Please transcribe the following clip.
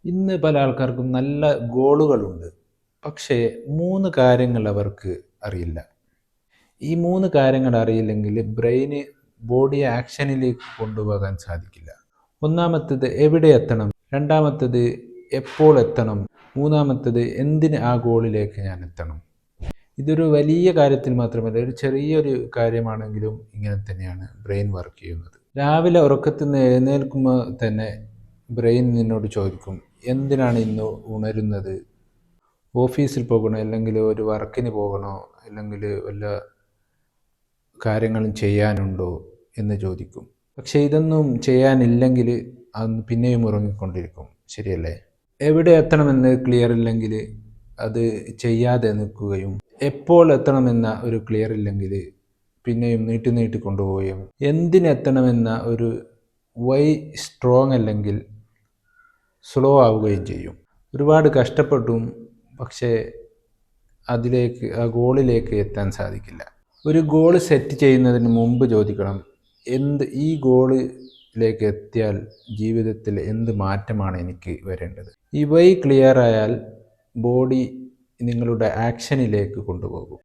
ഇന്ന് പല ആൾക്കാർക്കും നല്ല ഗോളുകളുണ്ട്. പക്ഷേ 3 കാര്യങ്ങൾ അവർക്ക് അറിയില്ല. ഈ 3 കാര്യങ്ങൾ അറിയില്ലെങ്കിൽ ബ്രെയിന് ബോഡിയെ ആക്ഷനിലേക്ക് കൊണ്ടുപോകാൻ സാധിക്കില്ല. ഒന്നാമത്തേത് എവിടെ എത്തണം, രണ്ടാമത്തേത് എപ്പോൾ എത്തണം, മൂന്നാമത്തേത് എന്തിന് ആ ഗോളിലേക്ക് ഞാൻ എത്തണം. ഇതൊരു വലിയ കാര്യത്തിൽ മാത്രമല്ല, ഒരു ചെറിയൊരു കാര്യമാണെങ്കിലും ഇങ്ങനെ തന്നെയാണ് ബ്രെയിൻ വർക്ക് ചെയ്യുന്നത്. രാവിലെ ഉറക്കത്തിൽ നിന്ന് എഴുന്നേൽക്കുമ്പോൾ തന്നെ ബ്രെയിൻ നിന്നോട് ചോദിക്കും, എന്തിനാണ് ഇന്ന് ഉണരുന്നത്? ഓഫീസിൽ പോകണോ, അല്ലെങ്കിൽ ഒരു വർക്കിന് പോകണോ, അല്ലെങ്കിൽ വല്ല കാര്യങ്ങളും ചെയ്യാനുണ്ടോ എന്ന് ചോദിക്കും. പക്ഷേ ഇതൊന്നും ചെയ്യാനില്ലെങ്കിൽ അന്ന് പിന്നെയും ഉറങ്ങിക്കൊണ്ടിരിക്കും. ശരിയല്ലേ? എവിടെ എത്തണമെന്ന് ക്ലിയർ ഇല്ലെങ്കിൽ അത് ചെയ്യാതെ നിൽക്കുകയും, എപ്പോൾ എത്തണമെന്ന ഒരു ക്ലിയർ ഇല്ലെങ്കിൽ പിന്നെയും നീട്ടി കൊണ്ടുപോവുകയും, എന്തിനെത്തണമെന്ന ഒരു വൈ സ്ട്രോങ് അല്ലെങ്കിൽ സ്ലോ ആവുകയും ചെയ്യും. ഒരുപാട് കഷ്ടപ്പെട്ടും പക്ഷേ ആ ഗോളിലേക്ക് എത്താൻ സാധിക്കില്ല. ഒരു ഗോൾ സെറ്റ് ചെയ്യുന്നതിന് മുമ്പ് ചോദിക്കണം, ഈ ഗോളിലേക്ക് എത്തിയാൽ ജീവിതത്തിൽ എന്ത് മാറ്റമാണ് എനിക്ക് വരേണ്ടത്. ഈ വൈ ക്ലിയർ ആയാൽ ബോഡി നിങ്ങളുടെ ആക്ഷനിലേക്ക് കൊണ്ടുപോകും.